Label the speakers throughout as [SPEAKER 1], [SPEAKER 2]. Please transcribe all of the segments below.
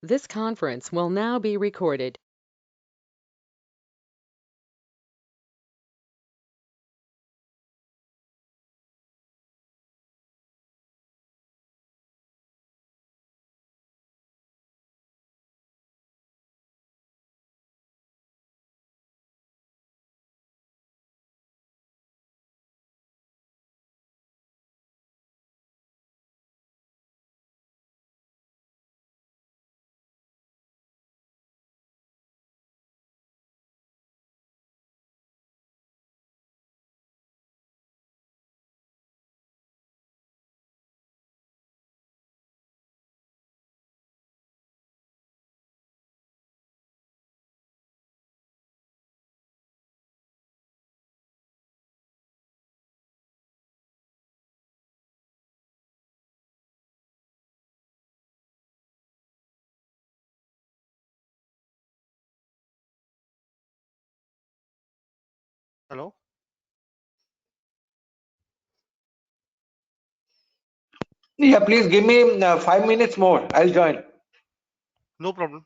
[SPEAKER 1] This conference will now be recorded.
[SPEAKER 2] Hello?
[SPEAKER 3] Yeah, please give me 5 minutes more. I'll join.
[SPEAKER 2] No problem.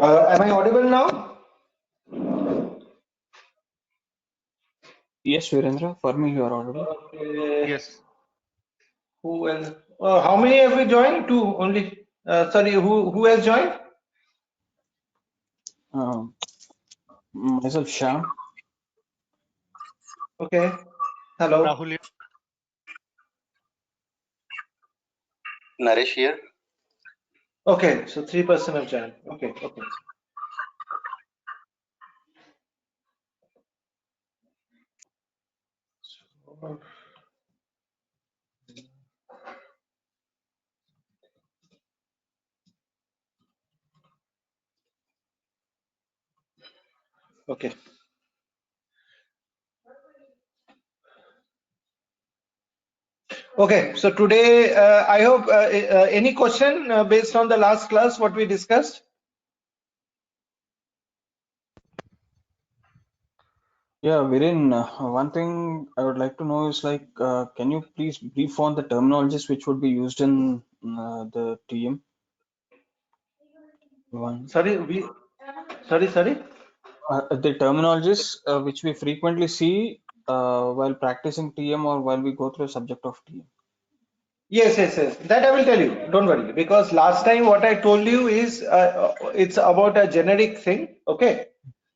[SPEAKER 3] Am I audible now?
[SPEAKER 4] Yes, Virendra, for me you are audible.
[SPEAKER 3] Okay.
[SPEAKER 2] Yes.
[SPEAKER 3] Who else? How many have we joined? Two only. Sorry, who has joined?
[SPEAKER 4] Um, Myself, Sham.
[SPEAKER 3] Okay. Hello.
[SPEAKER 2] Rahul here.
[SPEAKER 5] Naresh here.
[SPEAKER 3] Okay, so 3% have joined. Okay, okay. Okay. Okay. So today, I hope any question based on the last class what we discussed.
[SPEAKER 4] Yeah, Viren, one thing I would like to know is like, can you please brief on the terminologies which would be used in the TM? One,
[SPEAKER 3] Sorry.
[SPEAKER 4] the terminologies which we frequently see while practicing TM or while we go through a subject of TM.
[SPEAKER 3] Yes. That I will tell you. Don't worry. Because last time what I told you is it's about a generic thing. Okay.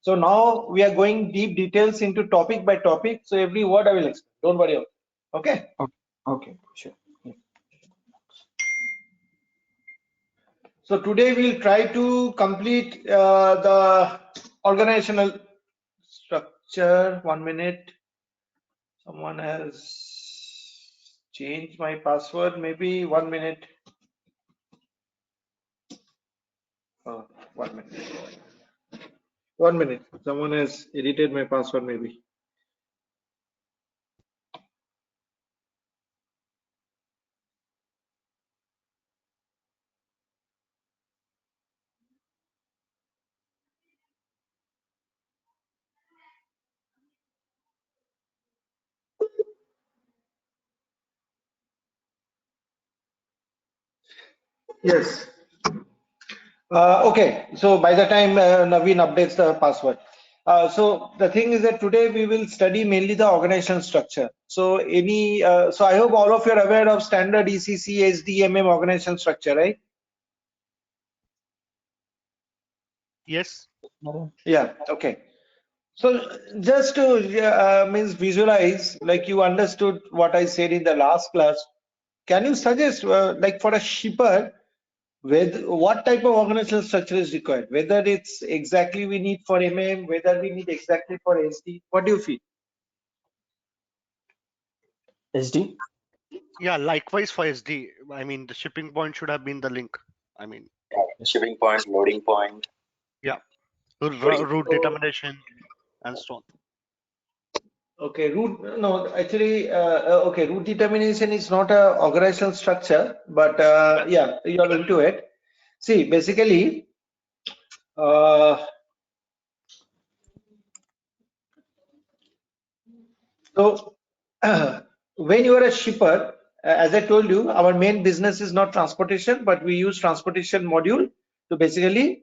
[SPEAKER 3] So now we are going deep details into topic by topic. So every word I will explain. Don't worry about it. Okay.
[SPEAKER 4] Okay, okay, sure. Yeah.
[SPEAKER 3] So today we'll try to complete the organizational structure. 1 minute. Someone has changed my password. Maybe 1 minute. 1 minute. 1 minute. Someone has edited my password. Maybe. Yes. Okay. So by the time Naveen updates the password. So the thing is that today we will study mainly the organizational structure. So so I hope all of you are aware of standard ECC SDMM organizational structure, right?
[SPEAKER 2] Yes.
[SPEAKER 4] Naren?
[SPEAKER 3] Yeah. Okay. So just to means visualize, like you understood what I said in the last class. Can you suggest, like for a shipper, what type of organizational structure is required? Whether it's exactly we need for MM, whether we need exactly for SD. What do you feel?
[SPEAKER 4] SD?
[SPEAKER 2] Yeah, likewise for SD. I mean, the shipping point should have been the link. I mean,
[SPEAKER 4] Yes.
[SPEAKER 5] Shipping point, loading point,
[SPEAKER 2] yeah,
[SPEAKER 5] loading.
[SPEAKER 2] route determination and so on.
[SPEAKER 3] Okay, route, no, actually, okay, route determination is not a organizational structure, but yeah, you are into it. See, basically, uh, so when you are a shipper, as I told you, our main business is not transportation, but we use transportation module to basically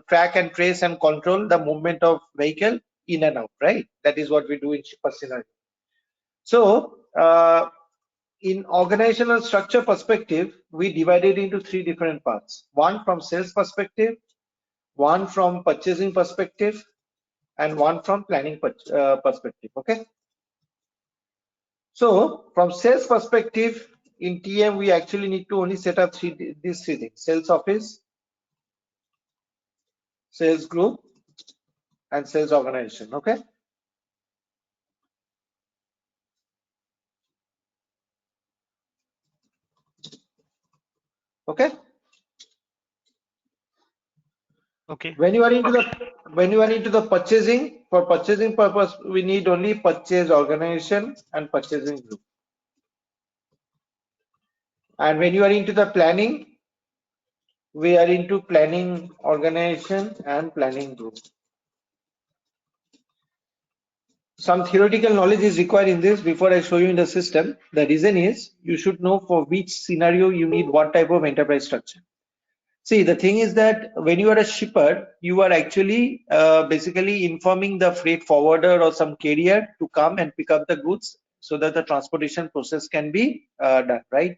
[SPEAKER 3] track and trace and control the movement of vehicle in and out, right? That is what we do in shipper scenario. So, in organizational structure perspective, we divided into three different parts. One from sales perspective, one from purchasing perspective, and one from planning perspective. Okay. So from sales perspective, in TM, we actually need to only set up these three things: sales office, sales group, and sales organization. Okay. Okay.
[SPEAKER 2] Okay.
[SPEAKER 3] When you are into the purchasing, for purchasing purpose, we need only purchase organization and purchasing group. And when you are into the planning, we are into planning organization and planning group. Some theoretical knowledge is required in this before I show you in the system. The reason is you should know for which scenario you need what type of enterprise structure. See, the thing is that when you are a shipper, you are actually basically informing the freight forwarder or some carrier to come and pick up the goods so that the transportation process can be done, right?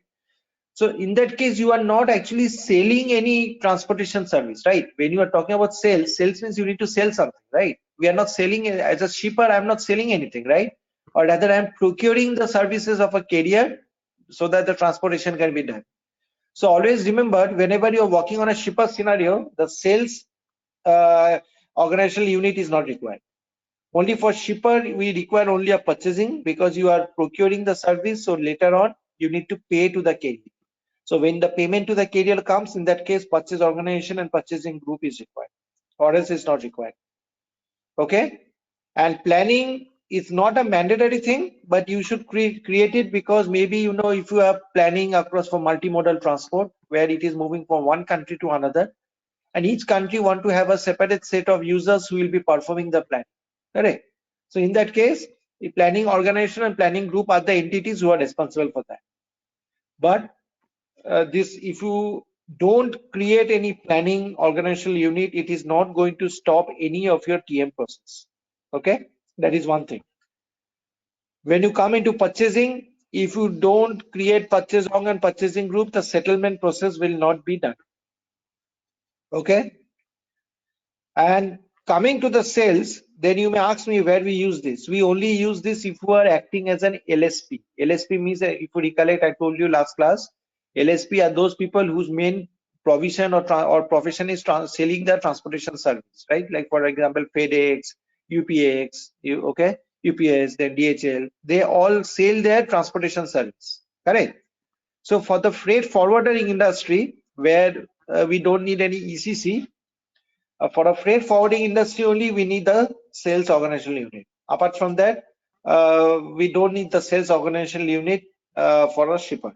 [SPEAKER 3] So in that case, you are not actually selling any transportation service, right? When you are talking about sales, sales means you need to sell something, right? We are not selling, as a shipper, I'm not selling anything, right? Or rather, I'm procuring the services of a carrier so that the transportation can be done. So always remember, whenever you're working on a shipper scenario, the sales organizational unit is not required. Only for shipper, we require only a purchasing because you are procuring the service. So later on, you need to pay to the carrier. So when the payment to the carrier comes, in that case, purchase organization and purchasing group is required, or else it's not required. Okay. And planning is not a mandatory thing, but you should create it because maybe, you know, if you are planning across for multimodal transport where it is moving from one country to another, and each country want to have a separate set of users who will be performing the plan. Correct. So in that case, the planning organization and planning group are the entities who are responsible for that. But this, if you don't create any planning organizational unit, it is not going to stop any of your TM process. Okay, that is one thing. When you come into purchasing, if you don't create purchase org and purchasing group, the settlement process will not be done. Okay. And coming to the sales, then you may ask me where we use this. We only use this if you are acting as an LSP. LSP means, if you recollect, I told you last class, LSP are those people whose main provision or profession is selling the transportation service, right? Like for example, FedEx, UPX, okay, UPS, then DHL, they all sell their transportation service, correct? So for the freight forwarding industry, where we don't need any ECC, for a freight forwarding industry only, we need the sales organizational unit. Apart from that, we don't need the sales organizational unit for a shipper.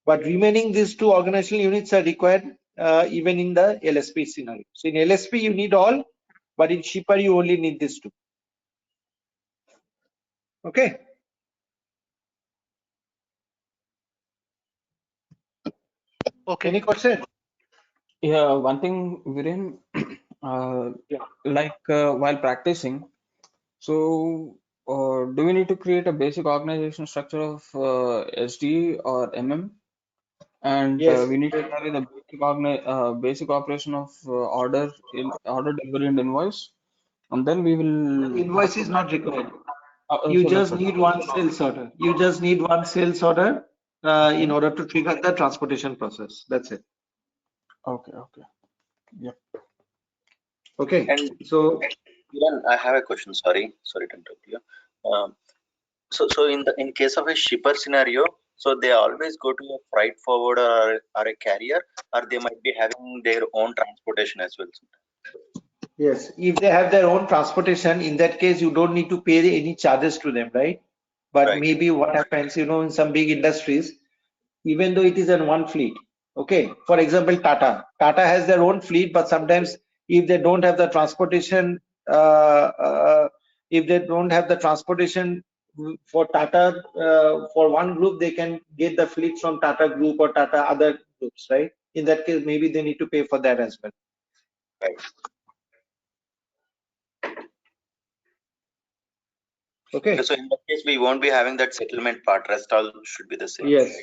[SPEAKER 3] But remaining these two organizational units are required even in the LSP scenario. So in LSP, you need all, but in shipper, you only need these two. Okay.
[SPEAKER 2] Okay.
[SPEAKER 3] Any question?
[SPEAKER 4] Yeah, one thing, Viren, while practicing, so do we need to create a basic organization structure of SD or MM? And
[SPEAKER 3] Yes.
[SPEAKER 4] we need to carry the basic operation of order delivery and invoice, and then we will
[SPEAKER 3] Invoice
[SPEAKER 4] have to
[SPEAKER 3] is not required. You
[SPEAKER 4] so that's
[SPEAKER 3] just
[SPEAKER 4] it.
[SPEAKER 3] need one sales order. You just need one sales order in
[SPEAKER 4] Hmm?
[SPEAKER 3] order to trigger the transportation process. That's it.
[SPEAKER 4] Okay, okay. Yep.
[SPEAKER 3] Okay.
[SPEAKER 5] And
[SPEAKER 3] So
[SPEAKER 5] Kiran, I have a question. Sorry to interrupt you. Um, so in case of a shipper scenario, so they always go to a freight forwarder or a carrier, or they might be having their own transportation as well.
[SPEAKER 3] yes, if they have their own transportation, in that case, you don't need to pay any charges to them, right? But
[SPEAKER 5] Right.
[SPEAKER 3] maybe what happens, you know, in some big industries, even though it is in one fleet, okay. For example, Tata has their own fleet, but sometimes if they don't have the transportation, if they don't have the transportation for Tata, for one group, they can get the fleet from Tata Group or Tata other groups, right? In that case, maybe they need to pay for that as well.
[SPEAKER 5] Right.
[SPEAKER 3] Okay.
[SPEAKER 5] So in that case, we won't be having that settlement part. Rest all should be the same.
[SPEAKER 3] Yes.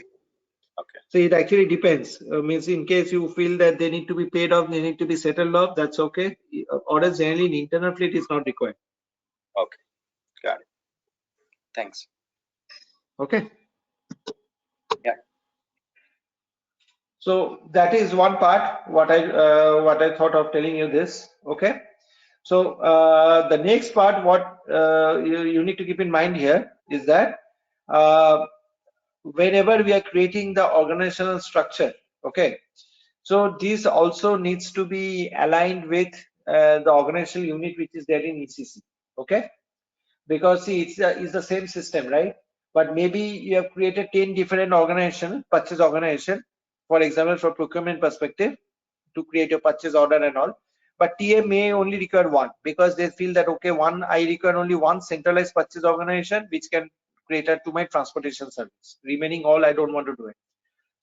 [SPEAKER 5] Okay.
[SPEAKER 3] So it actually depends. Means in case you feel that they need to be paid off, they need to be settled off, that's okay. Orders generally in internal fleet is not required.
[SPEAKER 5] Okay. Got it. Thanks.
[SPEAKER 3] Okay.
[SPEAKER 5] Yeah.
[SPEAKER 3] So that is one part what I thought of telling you this. Okay. So the next part what you need to keep in mind here is that whenever we are creating the organizational structure, okay, so this also needs to be aligned with the organizational unit which is there in ECC, okay, because see it's the same system, right? But maybe you have created 10 different organization, purchase organization, for example, for procurement perspective, to create your purchase order and all, but TA may only require one because they feel that okay, I require only one centralized purchase organization which can cater to my transportation service. Remaining all I don't want to do it.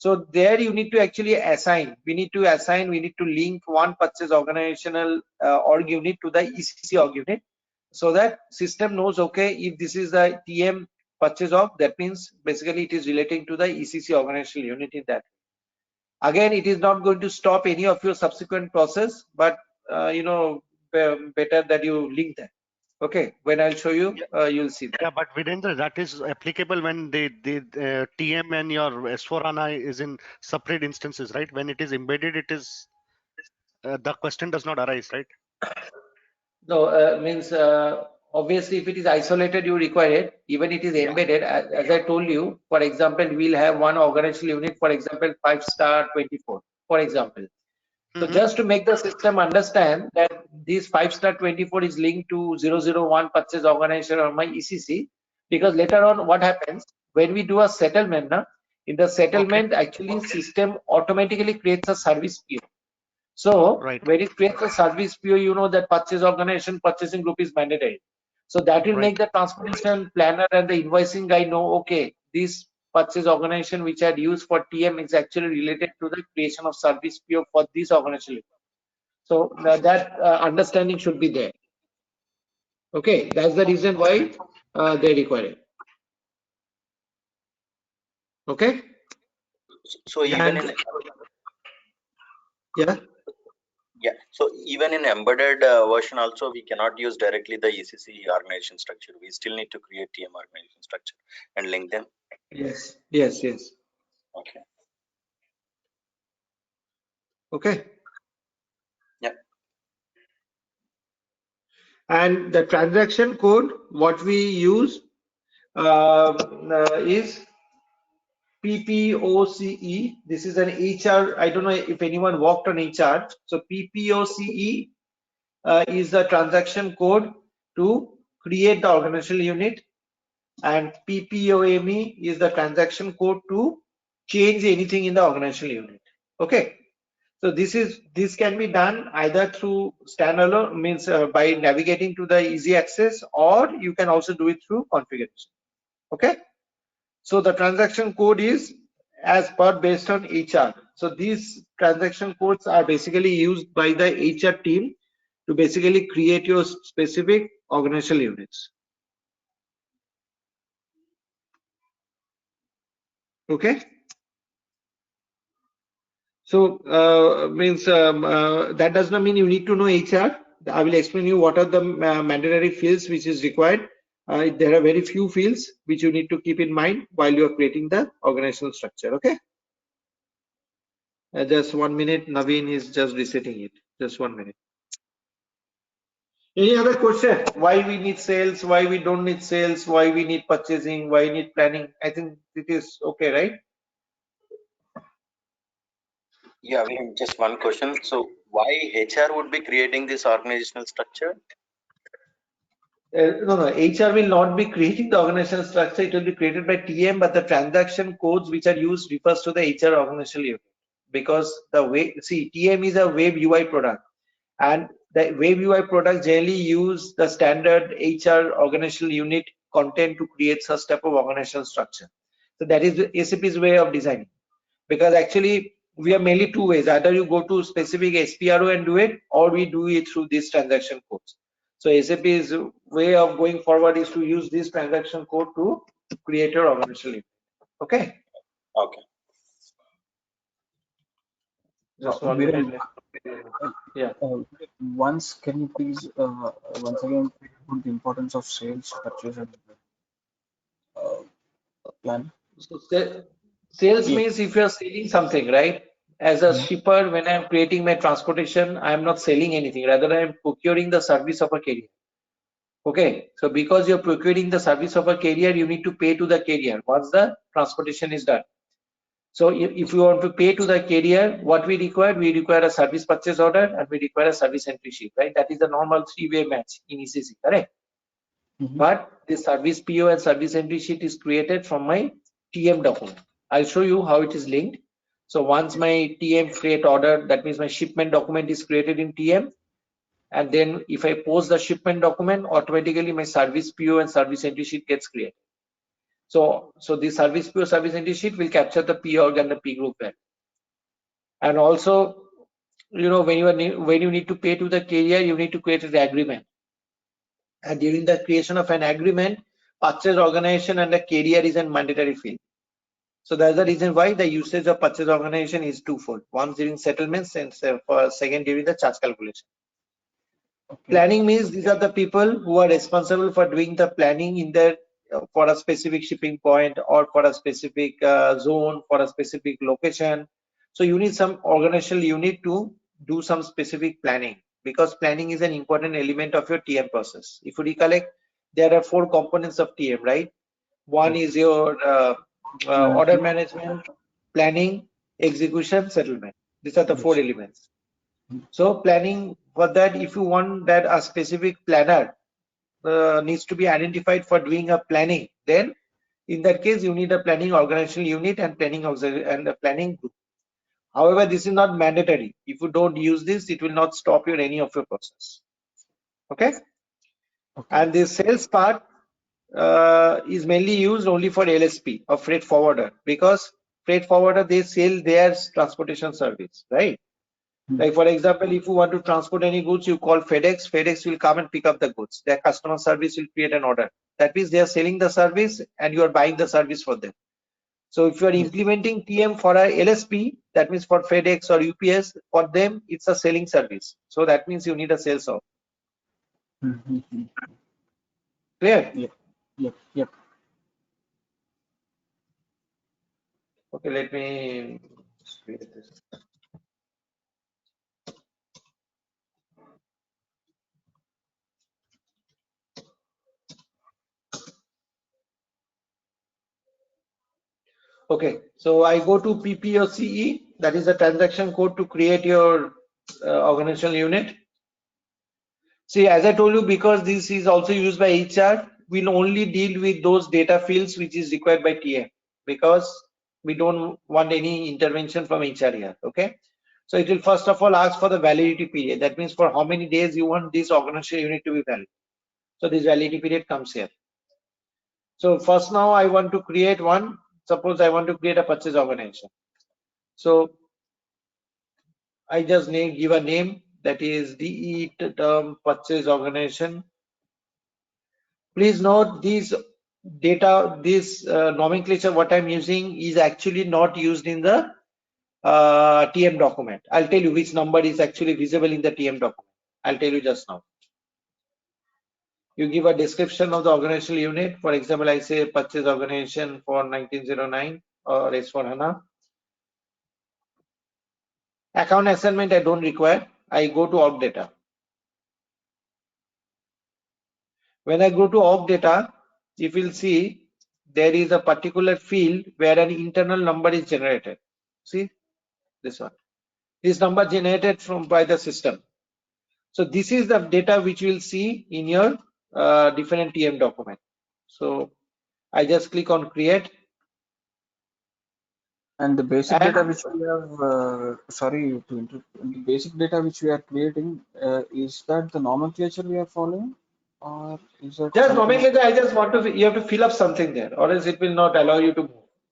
[SPEAKER 3] So there you need to actually assign. We need to link one purchase organizational org unit to the ECC org unit, so that system knows, okay, if this is the TM purchase org, that means basically it is relating to the ECC organizational unit in that. Again, it is not going to stop any of your subsequent process, but better that you link that. Okay, when I'll show you, you'll see that.
[SPEAKER 2] Yeah, but Virendra, that is applicable when the TM and your S4HANA is in separate instances, right? When it is embedded, it is the question does not arise, right?
[SPEAKER 3] No, means obviously if it is isolated, you require it. Even it is embedded, as I told you. For example, we'll have one organizational unit, for example, 5-star 24, for example. So just to make the system understand that this 5-star 24 is linked to 001 purchase organization or my ECC, because later on what happens when we do a settlement, in the settlement actually system automatically creates a service PO. So
[SPEAKER 2] Right.
[SPEAKER 3] when it creates a service PO, you know that purchase organization purchasing group is mandatory. So that will make the transportation planner and the invoicing guy know, okay, this purchase organization which I used for TM is actually related to the creation of service PO for this organization. So that understanding should be there. Okay, that's the reason why they require it. Okay.
[SPEAKER 5] So even in so even in embedded version also we cannot use directly the ECC organization structure. We still need to create TM organization structure and link them.
[SPEAKER 3] Yes.
[SPEAKER 5] Okay.
[SPEAKER 3] Okay.
[SPEAKER 5] Yeah.
[SPEAKER 3] And the transaction code, what we use is PPOCE. This is an HR. I don't know if anyone worked on HR. So PPOCE is the transaction code to create the organizational unit, and PPOME is the transaction code to change anything in the organizational unit. Okay. So this can be done either through standalone, means by navigating to the easy access, or you can also do it through configuration. Okay. So the transaction code is as per based on HR. So these transaction codes are basically used by the HR team to basically create your specific organizational units. Okay. So means that does not mean you need to know HR. I will explain you what are the mandatory fields which is required. There are very few fields which you need to keep in mind while you are creating the organizational structure. Okay. Just 1 minute. Naveen is just resetting it. Just 1 minute. Any other question? Why we need sales? Why we don't need sales? Why we need purchasing? Why we need planning? I think it is okay, right?
[SPEAKER 5] Yeah, we have just one question. So why HR would be creating this organizational structure?
[SPEAKER 3] No, HR will not be creating the organizational structure. It will be created by TM, but the transaction codes which are used refers to the HR organizational unit. Because the way, see, TM is a web UI product, and the web UI product generally use the standard HR organizational unit content to create such type of organizational structure. So that is the SAP's way of designing. Because actually we have mainly two ways: either you go to specific SPRO and do it, or we do it through these transaction codes. So SAP's way of going forward is to use this transaction code to create your organizational unit. Okay.
[SPEAKER 5] Okay.
[SPEAKER 3] Just 1 minute. Yeah.
[SPEAKER 4] Once, can you please once again put the importance of sales, purchase, and plan?
[SPEAKER 3] So sales means if you are selling something, right? As a shipper, when I am creating my transportation, I am not selling anything. Rather, I am procuring the service of a carrier. Okay. So because you're procuring the service of a carrier, you need to pay to the carrier once the transportation is done. So if you want to pay to the carrier, what we require a service purchase order, and we require a service entry sheet, right? That is the normal three-way match in ECC, correct? But the service PO and service entry sheet is created from my TM document. I'll show you how it is linked. So once my TM create order, that means my shipment document is created in TM. And then if I post the shipment document, automatically my service PO and service entry sheet gets created. So the service pure service entity sheet will capture the P org and the P group value. And also, when you need to pay to the carrier, you need to create an agreement. And during the creation of an agreement, purchase organization and the carrier is a mandatory field. So that's the reason why the usage of purchase organization is twofold. One during settlements and second during the charge calculation.
[SPEAKER 4] Okay.
[SPEAKER 3] Planning means these are the people who are responsible for doing the planning in their for a specific shipping point or for a specific zone, for a specific location. So you need some organizational unit to do some specific planning, because planning is an important element of your TM process. If you recollect, there are 4 components of TM, right? One is your order management, planning, execution, settlement. These are the 4 elements. So planning, for that, if you want that a specific planner needs to be identified for doing a planning, then in that case you need a planning organizational unit and planning and a planning group. However, this is not mandatory. If you don't use this, it will not stop your any of your process. Okay. And the sales part is mainly used only for LSP or freight forwarder, because freight forwarder, they sell their transportation service, right? Like for example, if you want to transport any goods, you call FedEx. FedEx will come and pick up the goods. Their customer service will create an order. That means they are selling the service and you are buying the service for them. So if you are implementing TM for a LSP, that means for FedEx or UPS, for them it's a selling service. So that means you need a sales of. Clear?
[SPEAKER 4] Yep.
[SPEAKER 3] Okay, let me create this. Okay, so I go to PPOCE, that is the transaction code to create your organizational unit. See, as I told you, because this is also used by HR, we'll only deal with those data fields which is required by TM, because we don't want any intervention from HR here. Okay, so it will first of all ask for the validity period. That means for how many days you want this organizational unit to be valid. So this validity period comes here. So first, now I want to create one. Suppose I want to create a purchase organization. So I just give a name, that is DE term purchase organization. Please note this nomenclature what I'm using is actually not used in the TM document. I'll tell you which number is actually visible in the TM document. I'll tell you just now. You give a description of the organizational unit. For example, I say purchase organization for 1909 or S4HANA. Account assignment I don't require. I go to org data. When I go to org data, you will see there is a particular field where an internal number is generated. See this one. This number generated by the system. So this is the data which you will see in your different TM document. So I just click on create.
[SPEAKER 4] And the basic data which we have, sorry to interrupt, the basic data which we are creating, is that the nomenclature we are following, or is that
[SPEAKER 3] just
[SPEAKER 4] something?
[SPEAKER 3] nomenclature? I just want to, you have to fill up something there, or else it will not allow you to move.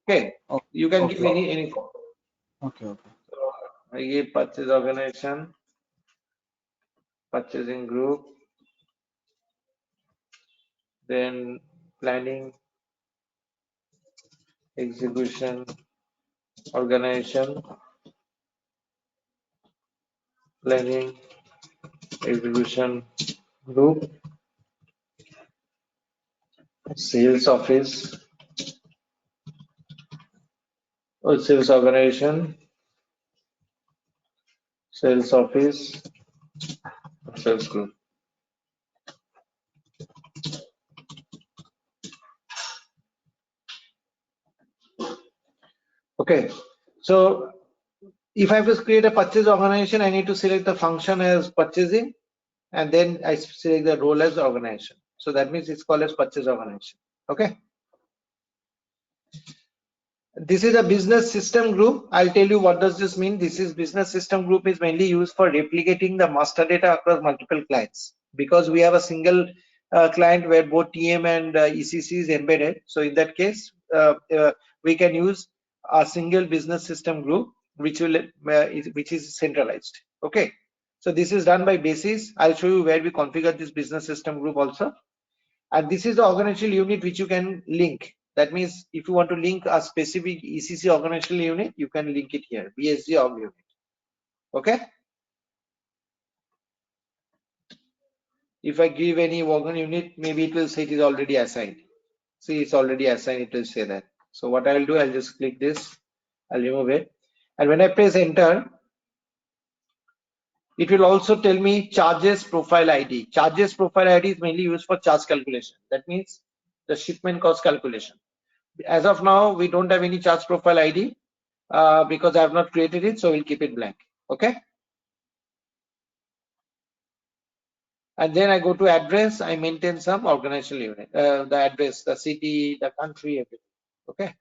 [SPEAKER 3] Okay, you can give any form.
[SPEAKER 4] Okay.
[SPEAKER 3] So I give purchase organization, purchasing group, then planning, execution, organization, planning, execution group, sales office, or sales organization, sales office, sales group. Okay, so if I have to create a purchase organization, I need to select the function as purchasing, and then I select the role as organization. So that means it's called as purchase organization. Okay. This is a business system group. I'll tell you what does this mean. This is business system group is mainly used for replicating the master data across multiple clients, because we have a single client where both TM and ECC is embedded. So in that case, we can use a single business system group which is centralized. Okay. So this is done by basis. I'll show you where we configure this business system group also. And this is the organizational unit which you can link. That means if you want to link a specific ECC organizational unit, you can link it here, BSG org unit. Okay. If I give any organ unit, maybe it will say it is already assigned. See, it's already assigned, it will say that. So what I will do, I'll just click this, I'll remove it. And when I press enter, it will also tell me charges profile ID. Charges profile ID is mainly used for charge calculation. That means the shipment cost calculation. As of now, we don't have any charge profile ID because I have not created it, so we'll keep it blank. Okay. And then I go to address, I maintain some organizational unit, the address, the city, the country, everything. Okay.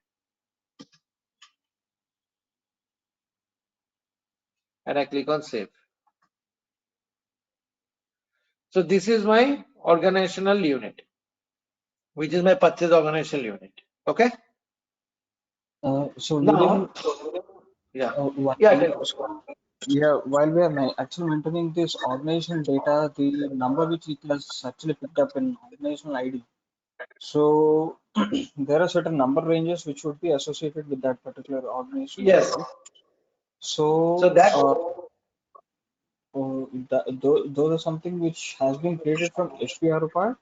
[SPEAKER 3] And I click on save. So this is my organizational unit, which is my purchase organizational unit. Okay.
[SPEAKER 4] So
[SPEAKER 3] Now,
[SPEAKER 4] within
[SPEAKER 3] yeah,
[SPEAKER 4] one,
[SPEAKER 3] yeah, I can.
[SPEAKER 4] yeah, while we are actually maintaining this organizational data, the number which it has actually picked up in organizational ID. So there are certain number ranges which would be associated with that particular organizational ID,
[SPEAKER 3] Yes.
[SPEAKER 4] right? So
[SPEAKER 3] So that
[SPEAKER 4] those are something which has been created from SPRO part,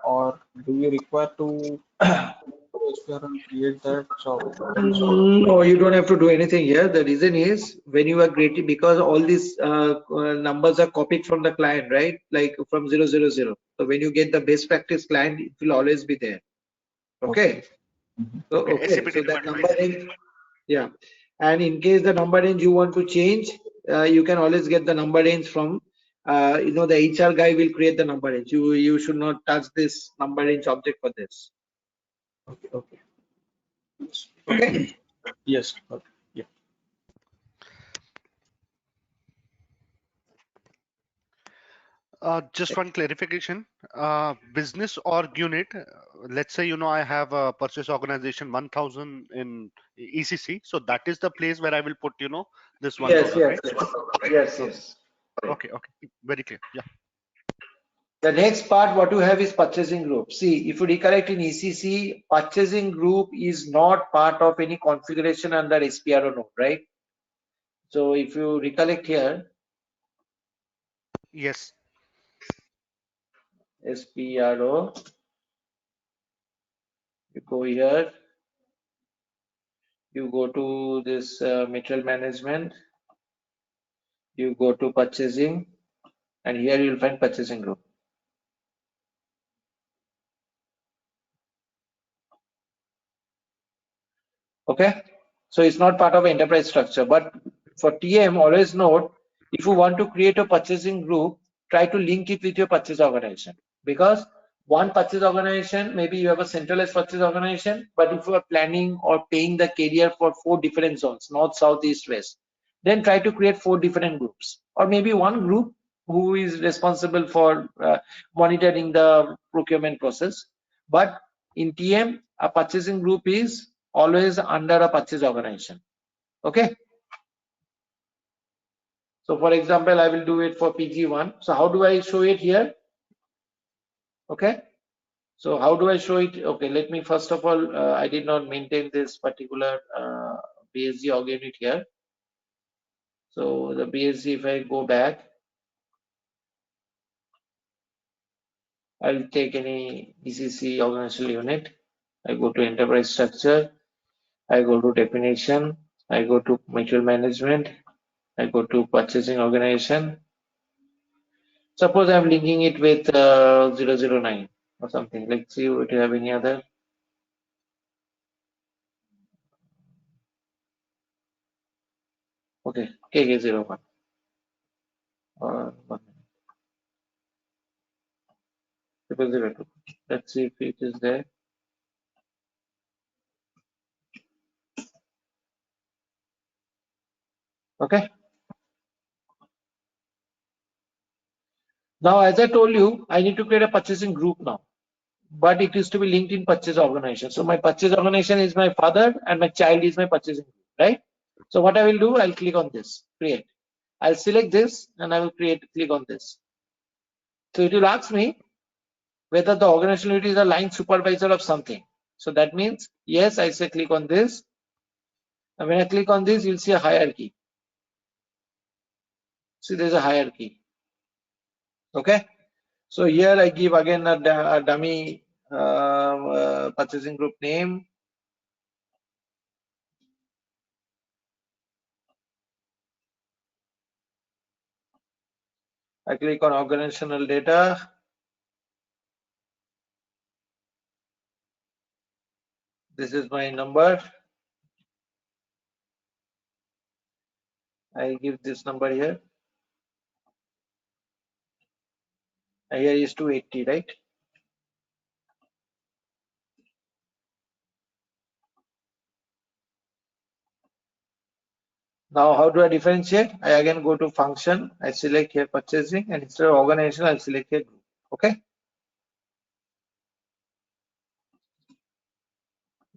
[SPEAKER 4] or do we require to SPRO and create that? So that is what.
[SPEAKER 3] no, you don't have to do anything here. The reason is when you are creating, because all these numbers are copied from the client, right? Like from 000. So when you get the best practice client, it will always be there. Okay.
[SPEAKER 4] Mhm.
[SPEAKER 3] So
[SPEAKER 2] Okay,
[SPEAKER 3] okay.
[SPEAKER 2] SAP
[SPEAKER 3] So
[SPEAKER 2] data
[SPEAKER 3] that
[SPEAKER 2] matrix.
[SPEAKER 3] number range, yeah. And in case the number range you want to change, you can always get the number range from. The HR guy will create the number range. You should not touch this number range object for this.
[SPEAKER 4] Okay. Okay. Yes.
[SPEAKER 3] Okay.
[SPEAKER 4] Yes. Okay. Yeah.
[SPEAKER 2] Just one clarification. Business org unit. Let's say I have a purchase organization 1000 in ECC. So that is the place where I will put this
[SPEAKER 3] Yes.
[SPEAKER 2] 1000,
[SPEAKER 3] Yes.
[SPEAKER 2] right?
[SPEAKER 3] Yes. Yes.
[SPEAKER 2] Okay.
[SPEAKER 3] Yes.
[SPEAKER 2] Okay. Okay. Very clear. Yeah.
[SPEAKER 3] The next part, what you have is purchasing group. See, if you recollect in ECC, purchasing group is not part of any configuration under SPRO node, right? So if you recollect here,
[SPEAKER 2] Yes.
[SPEAKER 3] SPRO, you go here, you go to this material management, you go to purchasing, and here you'll find purchasing group. Okay, so it's not part of enterprise structure, but for TM, always note, if you want to create a purchasing group, try to link it with your purchase organization, because one purchase organization, maybe you have a centralized purchase organization, but if you are planning or paying the carrier for 4 different zones, north, south, east, west, then try to create 4 different groups, or maybe one group who is responsible for monitoring the procurement process. But in TM, a purchasing group is always under a purchase organization. Okay. So for example, I will do it for PG1. So how do I show it here? Okay. So how do I show it? Okay, let me first of all, I did not maintain this particular BSG org unit here. So the BSG, if I go back, I'll take any ECC organizational unit. I go to enterprise structure. I go to definition. I go to material management. I go to purchasing organization. Suppose I'm linking it with 009 or something. Let's see if you have any other. Okay, KK01 or 002. Let's see if it is there. Okay. Now, as I told you, I need to create a purchasing group now, but it is to be linked in purchase organization. So my purchase organization is my father and my child is my purchasing group, right? So what I will do, I'll click on this, create. I'll select this and I will click on this. So it will ask me whether the organization unit is a line supervisor of something. So that means, yes, I say click on this. And when I click on this, you'll see a hierarchy. See, there's a hierarchy. Okay. So here I give again a dummy purchasing group name. I click on organizational data. This is my number. I give this number here. And here is 280, right? Now, how do I differentiate? I again go to function. I select here purchasing, and instead of organization, I'll select here group. Okay.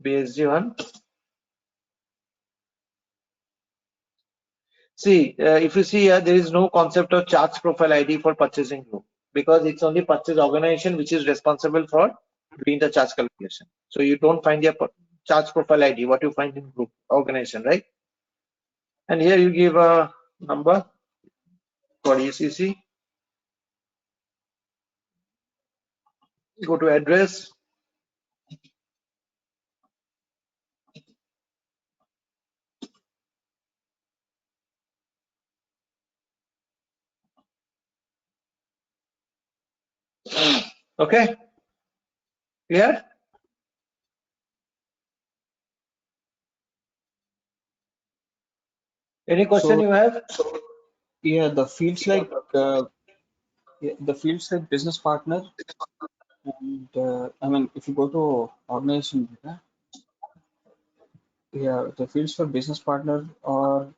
[SPEAKER 3] BSG1. See, if you see here, there is no concept of charge profile ID for purchasing group because it's only purchase organization which is responsible for doing the charge calculation. So you don't find your charge profile ID, what you find in group organization, right? And here you give a number for ECC. Go to address. Okay. Clear? Any question
[SPEAKER 4] So
[SPEAKER 3] you have?
[SPEAKER 4] yeah, the fields like business partner, and I mean, if you go to organization data, yeah, the fields for business partner or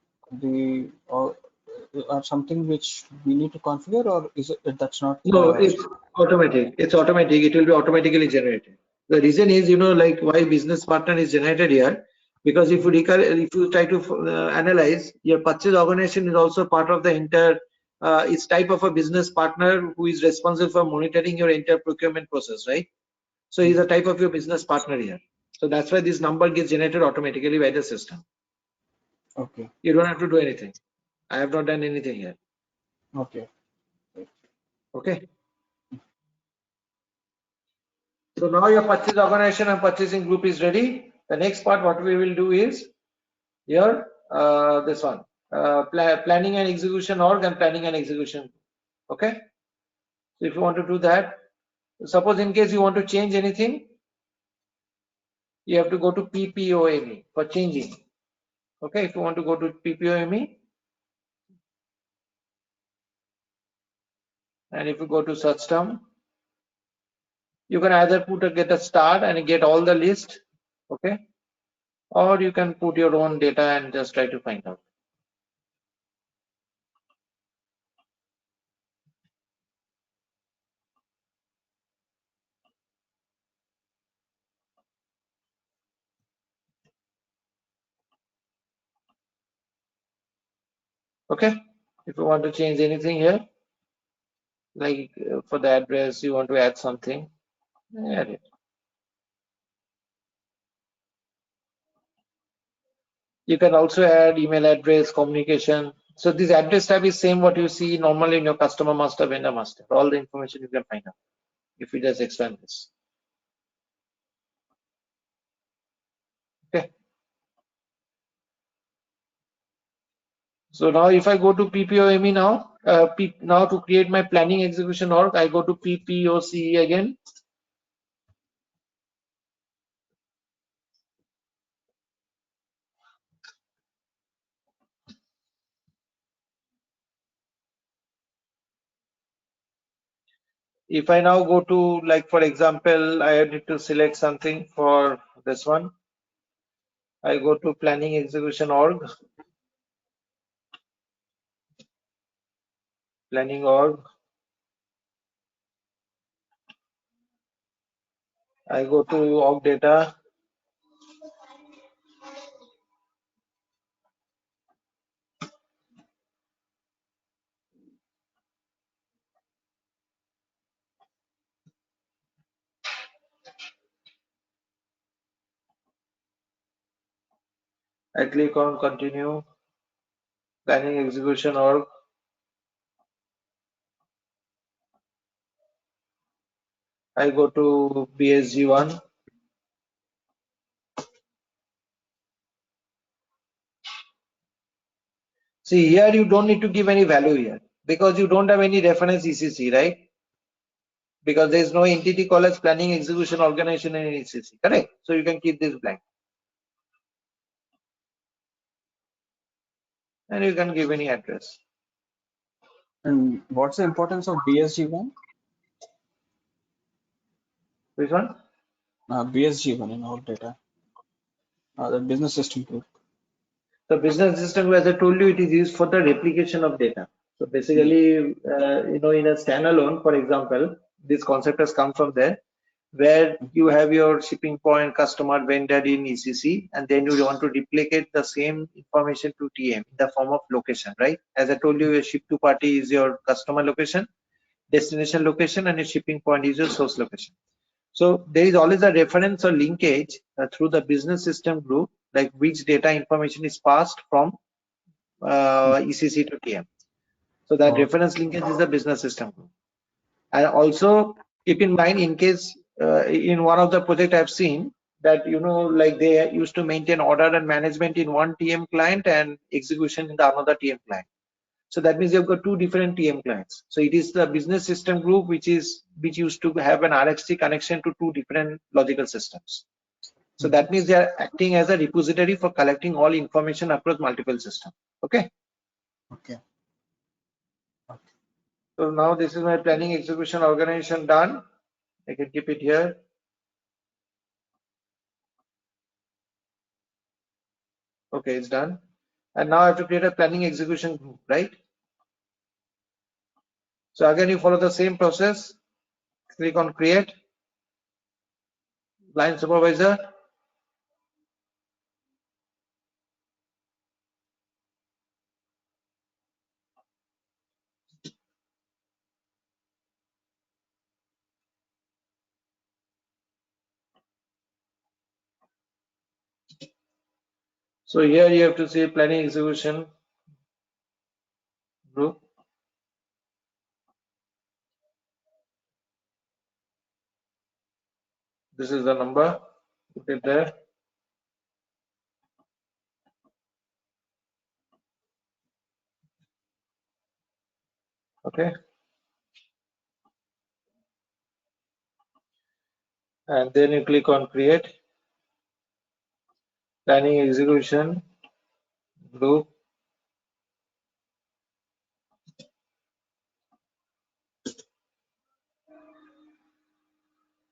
[SPEAKER 4] something which we need to configure, or is it that's not
[SPEAKER 3] No, it's automatic. It's automatic. It will be automatically generated. The reason is, like why business partner is generated here, because if you try to analyze, your purchase organization is also part of the entire. It's type of a business partner who is responsible for monitoring your entire procurement process, right? So he's a type of your business partner here. So that's why this number gets generated automatically by the system.
[SPEAKER 4] okay?
[SPEAKER 3] You don't have to do anything. I have not done anything here.
[SPEAKER 4] Okay.
[SPEAKER 3] Okay. So now your purchase organization and purchasing group is ready. The next part, what we will do is here, this one, planning and execution org and planning and execution. Okay. So if you want to do that, suppose in case you want to change anything, you have to go to PPOME for changing. Okay. If you want to go to PPOME, and if you go to search term, you can either get a start and get all the list. Okay. Or you can put your own data and just try to find out. Okay. If you want to change anything here, like for the address, you want to add something, add it. You can also add email address, communication. So this address tab is same what you see normally in your customer master, vendor master. All the information you can find out if you just expand this. Okay. So now if I go to PPOME now, now to create my planning execution org, I go to PPOCE again. If I now go to, like, for example, I need to select something for this one. I go to planning execution org, planning org. I go to org data. I click on continue, planning execution org. I go to BSG1. See, here you don't need to give any value here because you don't have any reference ECC, right? Because there is no entity called as planning execution organization in ECC, correct? So you can keep this blank. And you can give any address.
[SPEAKER 4] And what's the importance of BSG1?
[SPEAKER 3] Which one?
[SPEAKER 4] BSG1 in org data, the business system group.
[SPEAKER 3] The business system, as I told you, it is used for the replication of data. So basically, in a standalone, for example, this concept has come from there, where you have your shipping point, customer, vendor in ECC, and then you want to replicate the same information to TM in the form of location, right? As I told you, your ship to party is your customer location, destination location, and your shipping point is your source location. So there is always a reference or linkage through the business system group, like which data information is passed from ECC to TM. So that reference linkage is the business system group. And also keep in mind, in case in one of the project I've seen that, like they used to maintain order and management in one TM client and execution in the another TM client. So that means you've got two different TM clients. So it is the business system group which used to have an RFC connection to two different logical systems. So that means they are acting as a repository for collecting all information across multiple systems. Okay.
[SPEAKER 4] Okay.
[SPEAKER 3] So now this is my planning execution organization done. I can keep it here. Okay, it's done. And now I have to create a planning execution group, right? So again, you follow the same process. Click on create, line supervisor. So here you have to say planning execution group. This is the number. Put it there. Okay. And then you click on create planning execution group.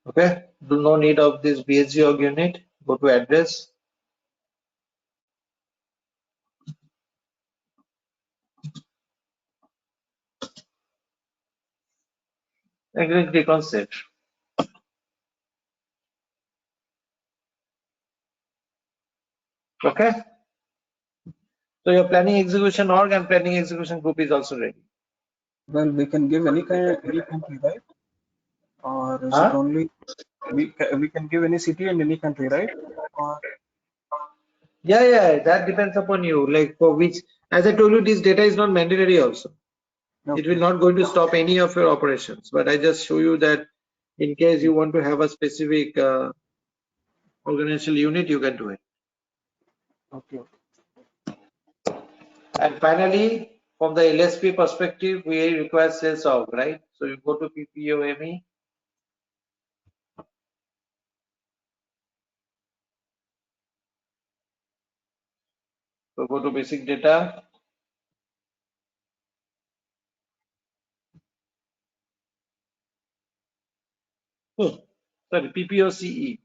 [SPEAKER 3] Okay. Do no need of this BSG org unit. Go to address. And then click on save. Okay. So your planning execution org and planning execution group is also ready.
[SPEAKER 4] Well, we can give any country, right? Or is it only we can give any city and any country, right? Or
[SPEAKER 3] Yeah, that depends upon you. Like for which, as I told you, this data is not mandatory also. It will not going to stop any of your operations. But I just show you that in case you want to have a specific organizational unit, you can do it.
[SPEAKER 4] Okay.
[SPEAKER 3] And finally, from the LSP perspective, we require sales org, right? So you go to PPOME. So go to basic data. Oh, sorry, PPOCE.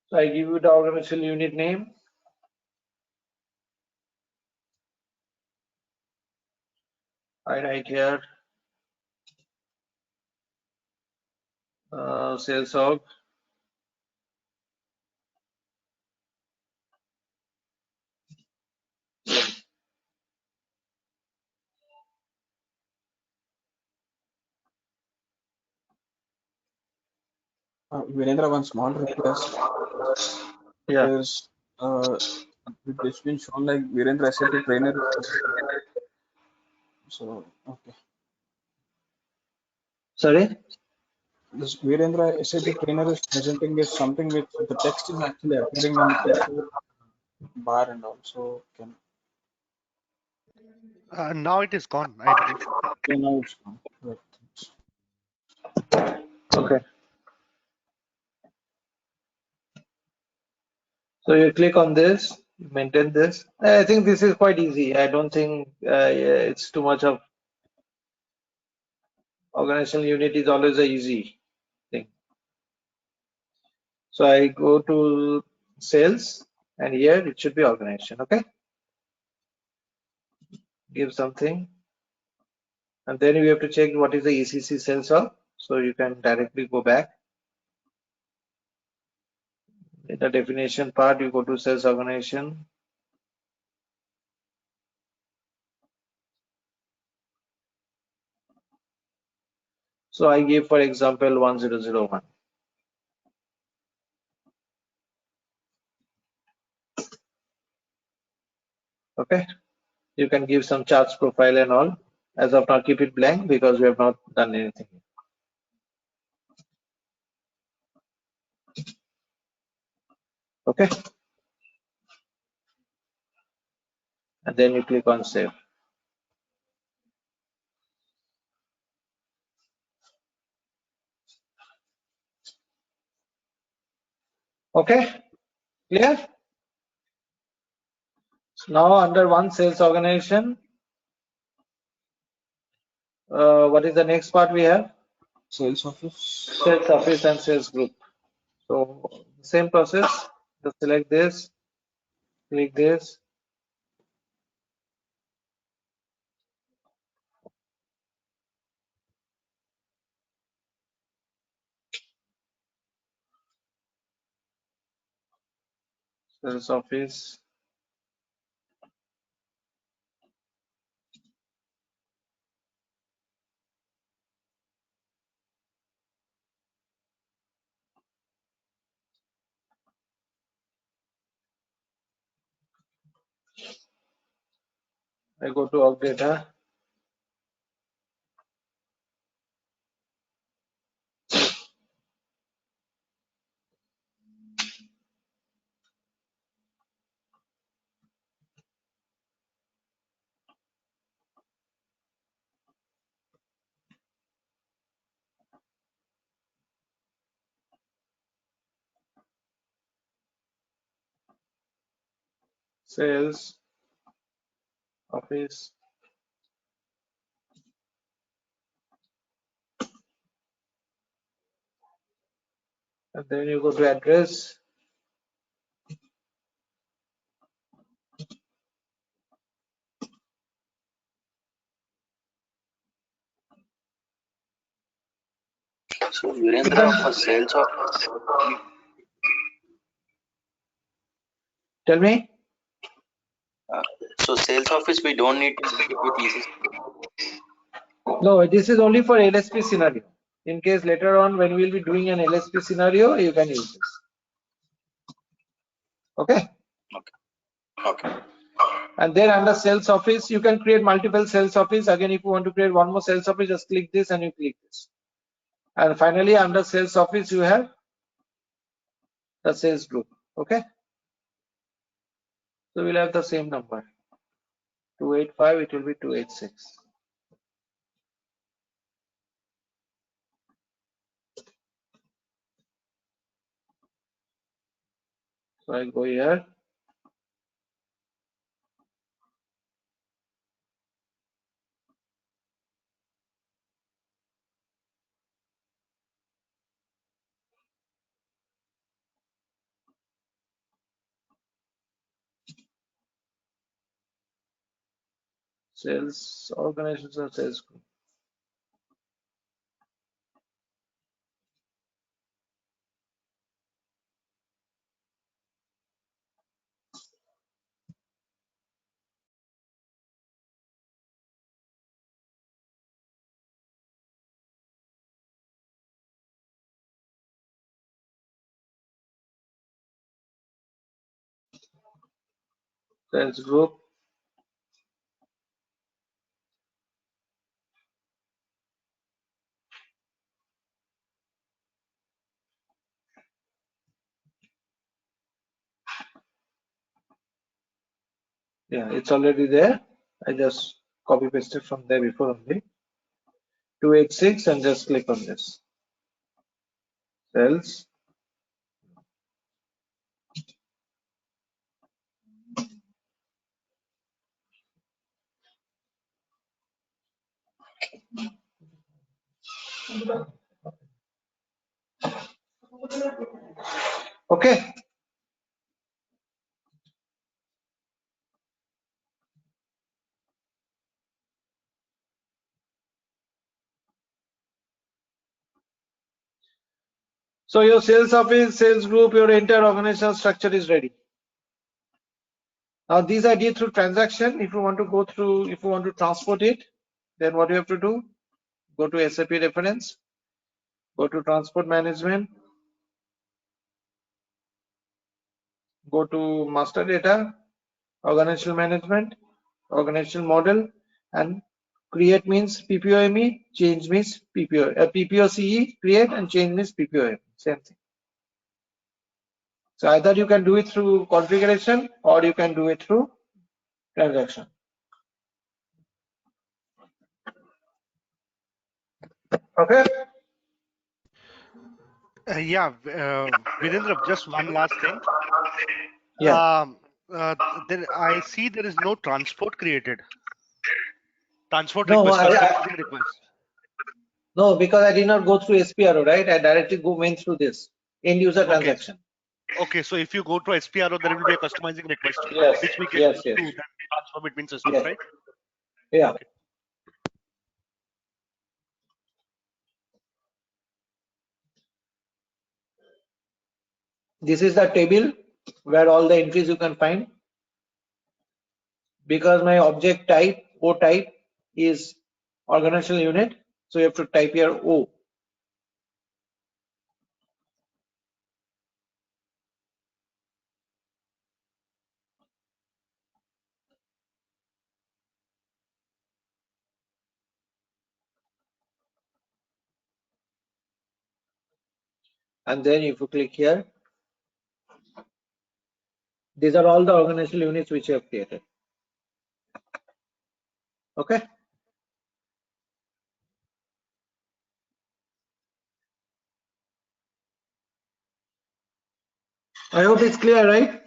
[SPEAKER 3] So I give you the organizational unit name. I write here sales org.
[SPEAKER 4] Virendra, one small request.
[SPEAKER 3] Yeah.
[SPEAKER 4] There's it's been shown like Virendra SAP trainer is presenting. So okay,
[SPEAKER 3] Sorry.
[SPEAKER 4] this Virendra SAP trainer is presenting is something which the text is actually appearing on the keyboard bar and all. So can
[SPEAKER 2] Now it is gone, I believe.
[SPEAKER 4] okay, now it's gone. Right.
[SPEAKER 3] Okay. So you click on this, maintain this. I think this is quite easy. I don't think it's too much of organizational unit is always a easy thing. So I go to sales and here it should be organization. Okay. Give something and then you have to check what is the ECC sales of. So you can directly go back. In the definition part, you go to sales organization. So I give, for example, 1001. Okay. You can give some charts profile and all. As of now, keep it blank because we have not done anything. Okay. And then you click on save. Okay. Clear? So now under one sales organization, what is the next part we have?
[SPEAKER 4] Sales office.
[SPEAKER 3] Sales office and sales group. So same process. Just select this, click this. Sales office. I go to org data. Sales office. And then you go to address.
[SPEAKER 5] So Virendra, for sales office,
[SPEAKER 3] Tell me.
[SPEAKER 5] so sales office we don't need to link it with ECC.
[SPEAKER 3] No, this is only for LSP scenario. In case later on when we'll be doing an LSP scenario, you can use this. Okay.
[SPEAKER 5] Okay.
[SPEAKER 3] And then under sales office, you can create multiple sales office. Again, if you want to create one more sales office, just click this and you click this. And finally, under sales office, you have the sales group. Okay. So we'll have the same number. 285, it will be 286. So I go here. Sales organizations or sales group. Sales group. Yeah, it's already there. I just copy pasted from there before only. 286 and just click on this. Sales. Okay. So your sales office, sales group, your entire organizational structure is ready. Now these are did through transaction. If you want to go through, if you want to transport it, then what you have to do? Go to SAP reference, go to transport management, go to master data, organizational management, organizational model, and create means PPOME, change means PPO, PPOCE, create, and change means PPOME, same thing. So either you can do it through configuration or you can do it through transaction. Okay.
[SPEAKER 2] Yeah, Virendra, just one last thing.
[SPEAKER 3] Yeah.
[SPEAKER 2] I see there is no transport created. Transport
[SPEAKER 3] No,
[SPEAKER 2] request, customizing request.
[SPEAKER 3] no, because I did not go through SPRO, right? I directly went through this end user
[SPEAKER 2] Okay.
[SPEAKER 3] transaction.
[SPEAKER 2] Okay, so if you go to SPRO, there will be a customizing request,
[SPEAKER 3] Yes,
[SPEAKER 2] which we can
[SPEAKER 3] yes,
[SPEAKER 2] use
[SPEAKER 3] yes,
[SPEAKER 2] to then transfer between systems,
[SPEAKER 3] yes.
[SPEAKER 2] right?
[SPEAKER 3] Yeah.
[SPEAKER 2] Okay.
[SPEAKER 3] This is the table where all the entries you can find. Because my object type, O type, is organizational unit, so you have to type here O. And then if you click here, these are all the organizational units which you have created. Okay. I hope it's clear, right?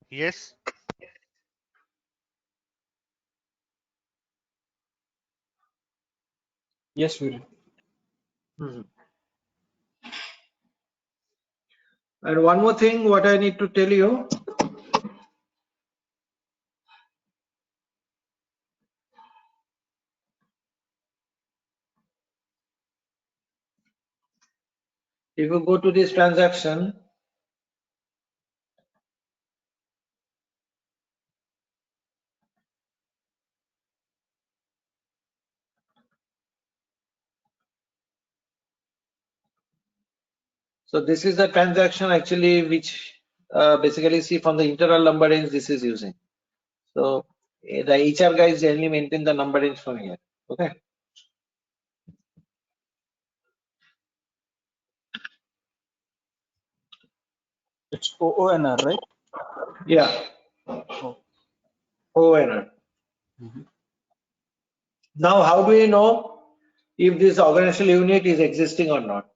[SPEAKER 2] Yes.
[SPEAKER 4] Yes, we will.
[SPEAKER 3] Mhm. And one more thing, what I need to tell you, if you go to this transaction, so this is the transaction actually which basically see from the internal number range this is using. So the HR guys generally maintain the number range from here. Okay.
[SPEAKER 4] It's OONR, right?
[SPEAKER 3] Yeah.
[SPEAKER 4] Oh.
[SPEAKER 3] ONR.
[SPEAKER 4] Mhm.
[SPEAKER 3] Now, how do we know if this organizational unit is existing or not?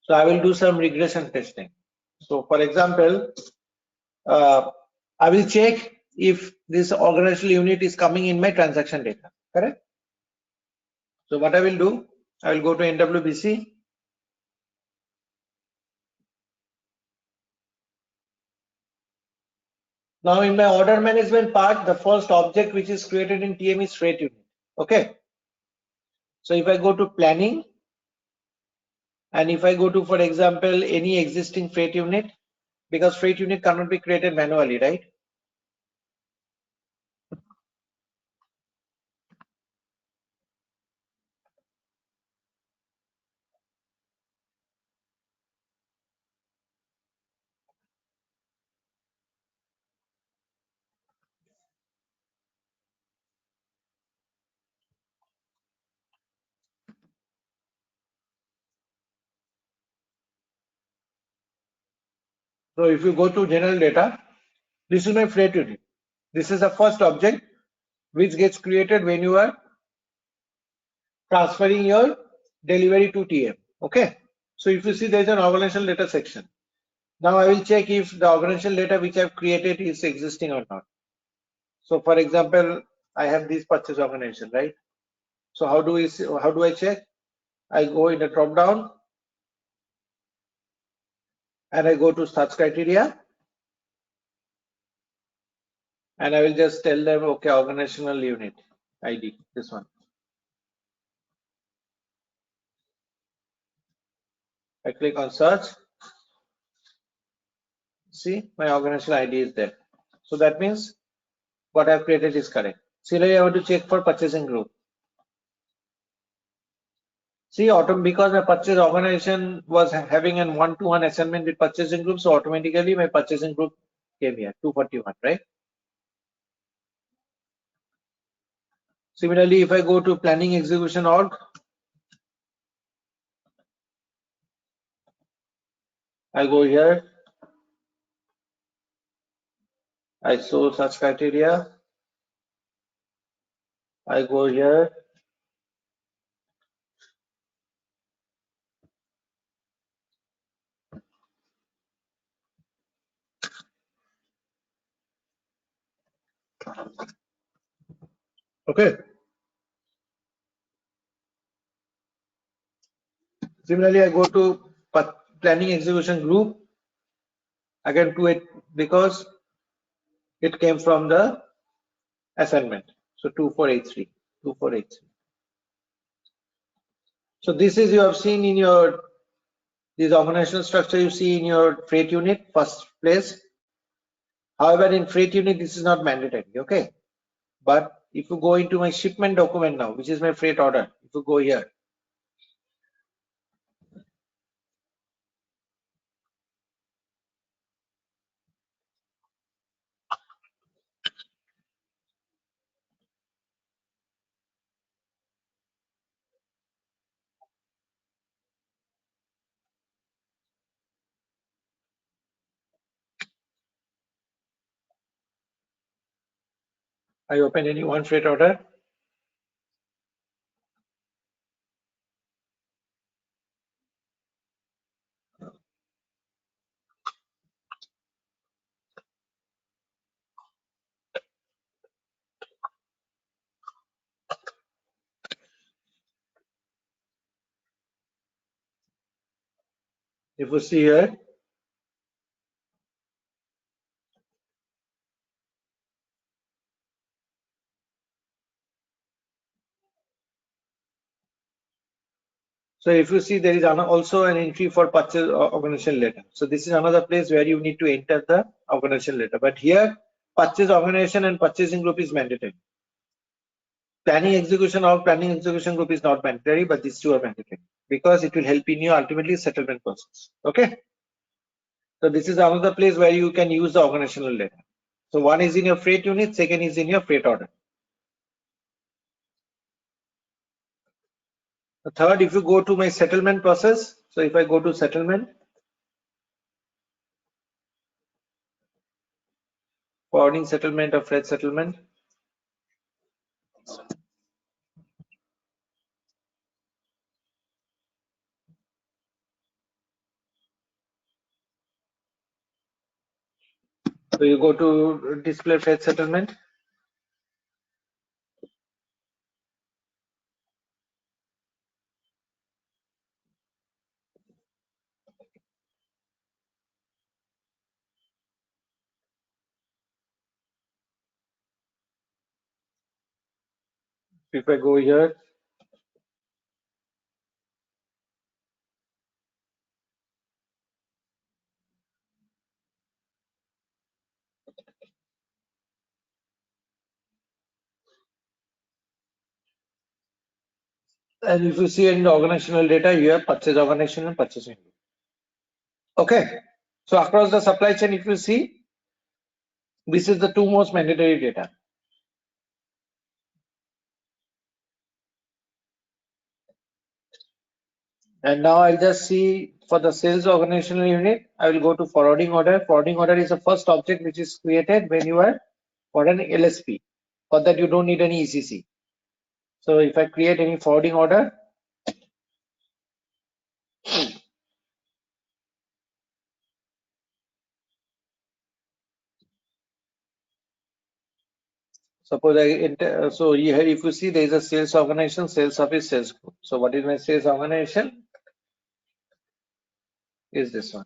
[SPEAKER 3] So I will do some regression testing. So for example, I will check if this organizational unit is coming in my transaction data, correct? So what I will do, I will go to NWBC. Now in my order management part, the first object which is created in TM is freight unit. Okay. So if I go to planning, and if I go to, for example, any existing freight unit, because freight unit cannot be created manually, right? So if you go to general data, this is my freight unit. This is the first object which gets created when you are transferring your delivery to TM. Okay. So if you see there is an organizational data section. Now I will check if the organizational data which I have created is existing or not. So for example, I have this purchase organization, right? So how do I check? I go in the drop down and I go to search criteria and I will just tell them, okay, organizational unit ID, this one. I click on search. See, my organizational ID is there. So that means what I've created is correct. Similarly, I want to check for purchasing group. See, because my purchase organization was having an one-to-one assignment with purchasing group, so automatically my purchasing group came here, 241, right? Similarly, if I go to planning execution org, I go here, I show such criteria, I go here, okay. Similarly, I go to planning execution group, again to it because it came from the assignment. So 2483, 2483. So this is you have seen in your this organizational structure you see in your freight unit first place. However, in freight unit this is not mandatory, okay? But if you go into my shipment document now, which is my freight order, if you go here, I open any one freight order. If you see here, so if you see there is also an entry for purchase organization letter. So this is another place where you need to enter the organization letter. But here purchase organization and purchasing group is mandatory. Planning execution or planning execution group is not mandatory, but these two are mandatory because it will help in your ultimately settlement process. Okay. So this is another place where you can use the organizational data. So one is in your freight unit, second is in your freight order. The third, if you go to my settlement process, so if I go to settlement, forwarding settlement or freight settlement, so you go to display freight settlement. If I go here, and if you see in the organizational data, you have purchase organization and purchasing. Okay. So across the supply chain, if you see, this is the two most mandatory data. And now I'll just see for the sales organizational unit, I will go to forwarding order. Forwarding order is the first object which is created when you are for an LSP. For that, you don't need any ECC. So if I create any forwarding order, suppose I enter, so here if you see there is a sales organization, sales office, sales group. So what is my sales organization? Is this one.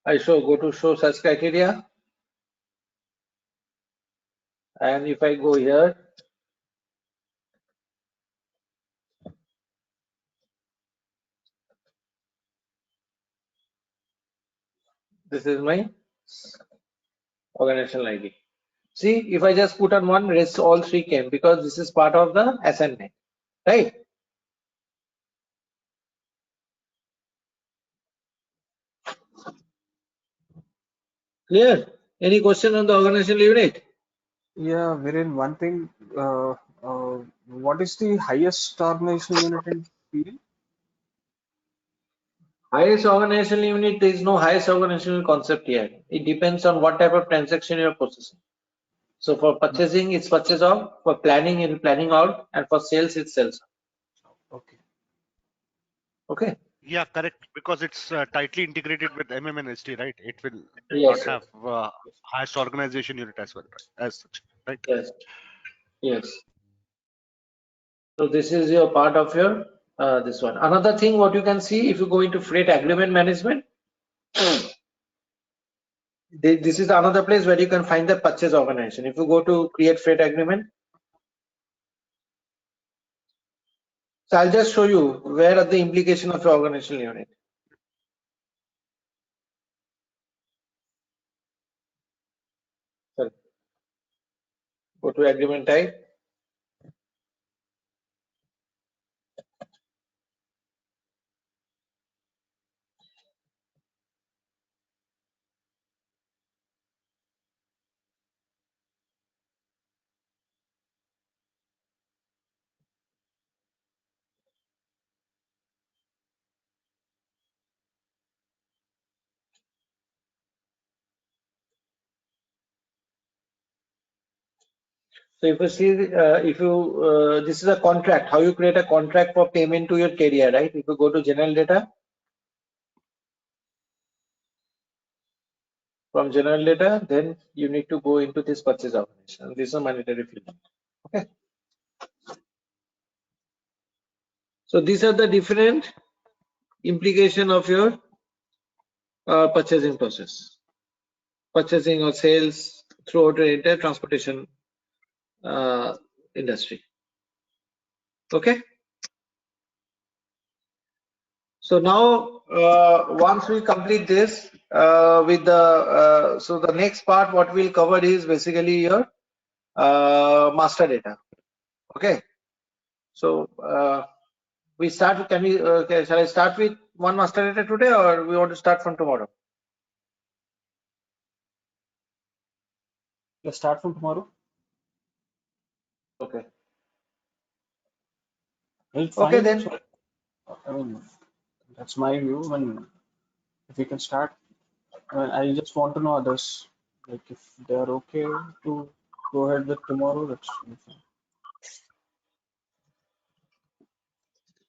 [SPEAKER 3] I go to show such criteria, and if I go here, this is my organizational ID. See, if I just put on one, rest all three came because this is part of the assignment, right? Clear? Any question on the organizational unit?
[SPEAKER 4] Yeah, wherein one thing, what is the highest organizational unit in PD?
[SPEAKER 3] Highest organizational unit, there is no highest organizational concept here. It depends on what type of transaction you are processing. So for purchasing, it's purchase out. For planning, it's planning out. And for sales, it's sales.
[SPEAKER 4] Okay.
[SPEAKER 3] Okay.
[SPEAKER 2] Yeah, correct. Because it's tightly integrated with MM and SD, right? It will not
[SPEAKER 3] Yes.
[SPEAKER 2] have highest organization unit as well, right? As such, right?
[SPEAKER 3] Yes. Yes. So this is your part of your this one. Another thing, what you can see if you go into freight agreement management, this is another place where you can find the purchase organization. If you go to create freight agreement, so I'll just show you where are the implication of your organizational unit. Sorry. Go to agreement type. So if you see, this is a contract, how you create a contract for payment to your carrier, right? If you go to general data, from general data, then you need to go into this purchase organization. This is a mandatory field. Okay. So these are the different implication of your purchasing process, purchasing or sales throughout the entire transportation industry. Okay. So now once we complete this with the so the next part what we'll cover is basically your master data. Okay. So we start. Can we? Okay, shall I start with one master data today, or we want to start from tomorrow?
[SPEAKER 4] Let's start from tomorrow.
[SPEAKER 3] Okay.
[SPEAKER 4] It's
[SPEAKER 3] Okay
[SPEAKER 4] fine.
[SPEAKER 3] then.
[SPEAKER 4] So, I mean, that's my view. When if we can start, I just want to know others, like if they are okay to go ahead with tomorrow, that's fine.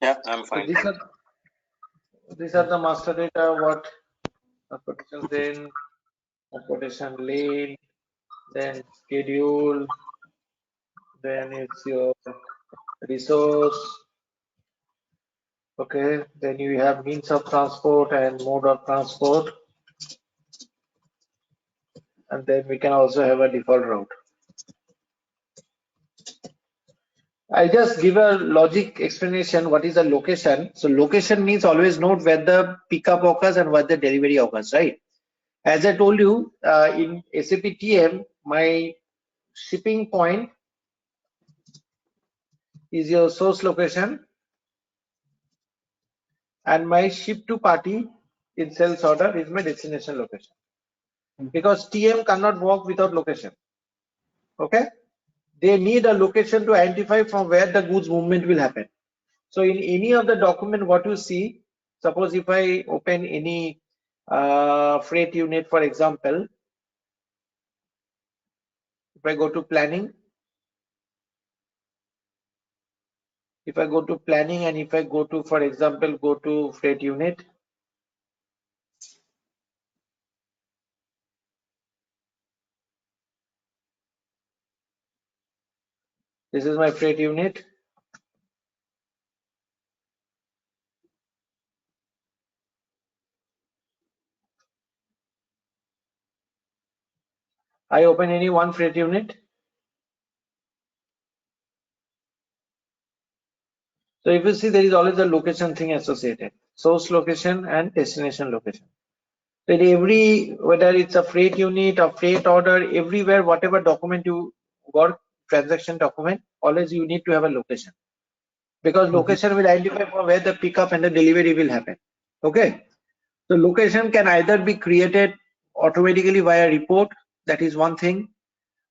[SPEAKER 5] Yeah, I'm
[SPEAKER 3] So
[SPEAKER 5] fine.
[SPEAKER 3] these are the master data. What transportation then, transportation lane, then schedule, then it's your resource. Okay, then you have means of transport and mode of transport, and then we can also have a default route. I'll just give a logic explanation. What is a location? So location means always note where the pickup occurs and where the delivery occurs, right? As I told you, in SAP TM, my shipping point is your source location, and my ship to party in sales order is my destination location. Because TM cannot work without location. Okay, they need a location to identify from where the goods movement will happen. So in any of the document, what you see, suppose if I open any freight unit, for example, if I go to planning, and if I go to, for example, go to freight unit, this is my freight unit. I open any one freight unit. So if you see, there is always a location thing associated, source location and destination location. That every, whether it's a freight unit or freight order, everywhere, whatever document you work, transaction document, always you need to have a location, because location will identify from where the pickup and the delivery will happen. Okay, so location can either be created automatically via report, that is one thing,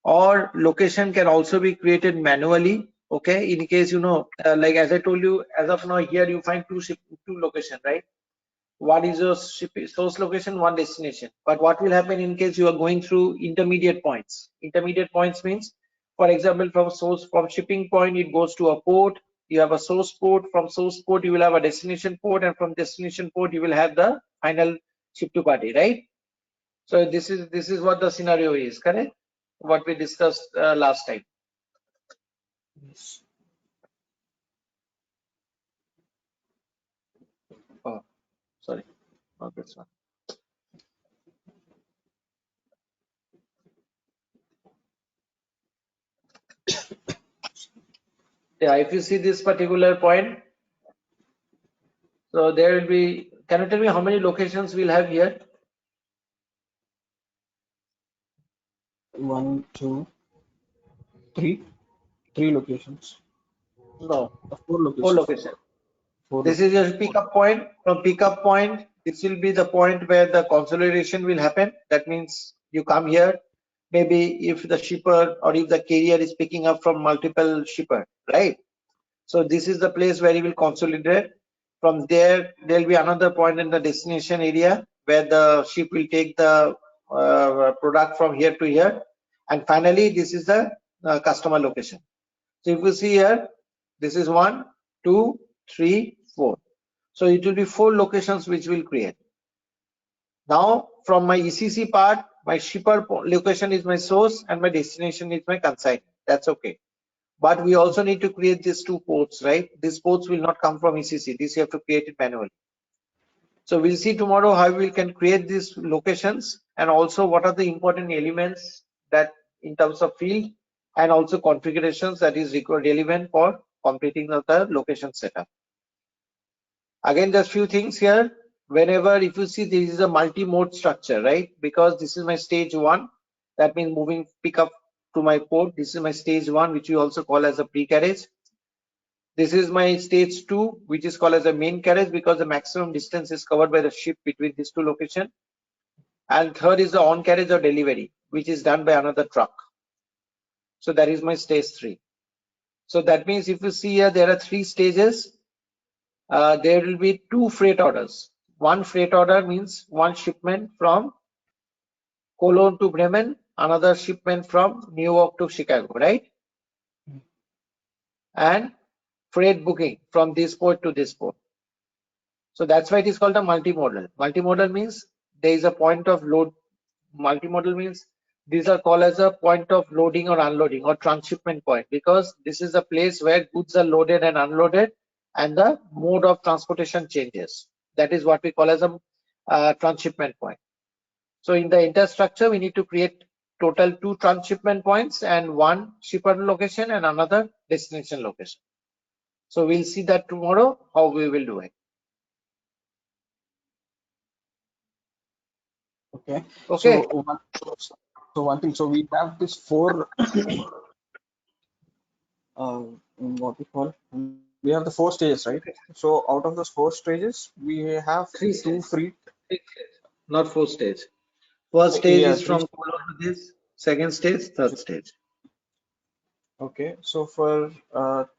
[SPEAKER 3] or location can also be created manually. Okay, in case like as I told you, as of now here you find two location, right? One is your source location, one destination. But what will happen in case you are going through intermediate points? Intermediate points means, for example, from shipping point it goes to a port. You have a source port. From source port you will have a destination port, and from destination port you will have the final ship to party, right? So this is what the scenario is, correct? What we discussed last time.
[SPEAKER 4] Yes.
[SPEAKER 3] Oh, sorry, not this one. Yeah, if you see this particular point, so there will be, can you tell me how many locations we'll have here?
[SPEAKER 4] 1, 2, 3, 3 locations.
[SPEAKER 3] No,
[SPEAKER 4] 4
[SPEAKER 3] 4
[SPEAKER 4] locations.
[SPEAKER 3] locations.
[SPEAKER 4] 4
[SPEAKER 3] This is your pickup point. From pickup point, this will be the point where the consolidation will happen. That means you come here, maybe if the shipper or if the carrier is picking up from multiple shipper, right? So this is the place where you will consolidate. From there, there will be another point in the destination area where the ship will take the product from here to here. And finally, this is the customer location. So if you see here, this is 1, 2, 3, 4. So it will be 4 locations which will create. Now from my ECC part, my shipper location is my source and my destination is my consignment. That's okay. But we also need to create these 2 ports, right? These ports will not come from ECC. This you have to create it manually. So we'll see tomorrow how we can create these locations, and also what are the important elements that in terms of field and also configurations that is relevant for completing of the location setup. Again, just few things here. Whenever, if you see, this is a multi-mode structure, right? Because this is my stage 1, that means moving pickup to my port. This is my stage 1, which we also call as a pre-carriage. This is my stage 2, which is called as a main carriage, because the maximum distance is covered by the ship between these 2 locations. And third is the on carriage or delivery, which is done by another truck. So that is my stage 3. So that means if you see here, there are 3 stages. There will be 2 freight orders. One freight order means one shipment from Cologne to Bremen, another shipment from New York to Chicago, right? And freight booking from this port to this port. So that's why it is called a multimodal. Multimodal means there is a point of load. Multimodal means these are called as a point of loading or unloading or transshipment point, because this is a place where goods are loaded and unloaded and the mode of transportation changes. That is what we call as a transshipment point. So in the entire structure, we need to create total 2 transshipment points and 1 shipper location and another destination location. So we'll see that tomorrow how we will do it.
[SPEAKER 4] Okay.
[SPEAKER 3] Okay.
[SPEAKER 4] So one thing. So we have this 4. What we call. We have the 4 stages, right? So out of those 4 stages, we have
[SPEAKER 3] 3
[SPEAKER 4] 2
[SPEAKER 3] stages.
[SPEAKER 4] free.
[SPEAKER 3] 3 stages, not 4 stages. First stage
[SPEAKER 4] Yeah,
[SPEAKER 3] is
[SPEAKER 4] 3.
[SPEAKER 3] from colo to this. Second stage, third stage.
[SPEAKER 4] Okay. So for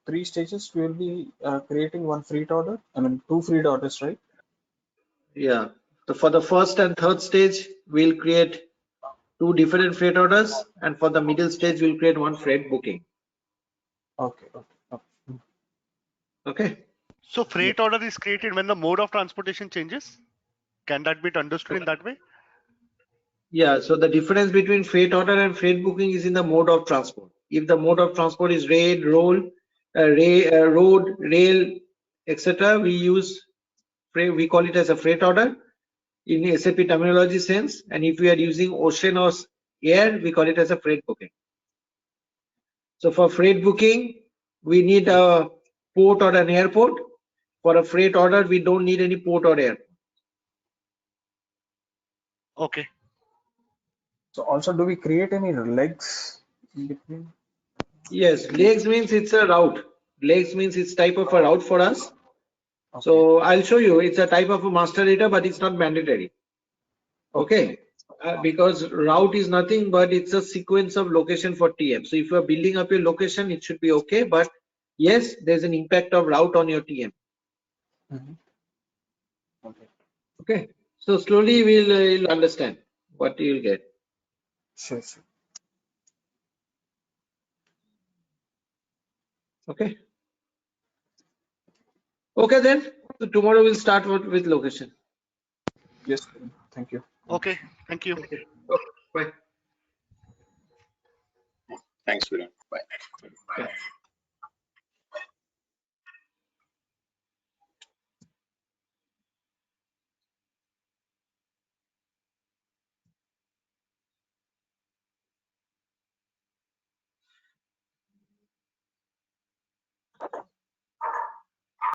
[SPEAKER 4] 3 stages, we will be creating 1 freight order. I mean 2 freight orders, right?
[SPEAKER 3] Yeah. So for the first and third stage, we'll create 2 different freight orders, and for the middle stage, we'll create 1 freight booking.
[SPEAKER 4] Okay. Okay.
[SPEAKER 3] Okay.
[SPEAKER 2] So freight order is created when the mode of transportation changes. Can that be understood in that way?
[SPEAKER 3] Yeah. So the difference between freight order and freight booking is in the mode of transport. If the mode of transport is road, rail, etc., we call it as a freight order in SAP terminology sense. And if we are using ocean or air, we call it as a freight booking. So for freight booking, we need a port or an airport. For a freight order, we don't need any port or airport.
[SPEAKER 2] Okay.
[SPEAKER 4] So also, do we create any legs in between?
[SPEAKER 3] Yes, legs means it's a route. Legs means it's type of a route for us.
[SPEAKER 4] Okay.
[SPEAKER 3] So I'll show you. It's a type of a master data, but it's not mandatory. Okay. Because route is nothing but it's a sequence of location for TM. So if you are building up your location, it should be okay. But yes, there's an impact of route on your TM.
[SPEAKER 4] Okay.
[SPEAKER 3] Okay. So slowly you'll understand what you'll get.
[SPEAKER 4] Sure.
[SPEAKER 3] Okay. Okay then. So tomorrow we'll start with location.
[SPEAKER 4] Yes. Thank you.
[SPEAKER 2] Okay. Thank you.
[SPEAKER 3] Okay. Bye.
[SPEAKER 5] Thanks, Viren. Bye.
[SPEAKER 3] Bye.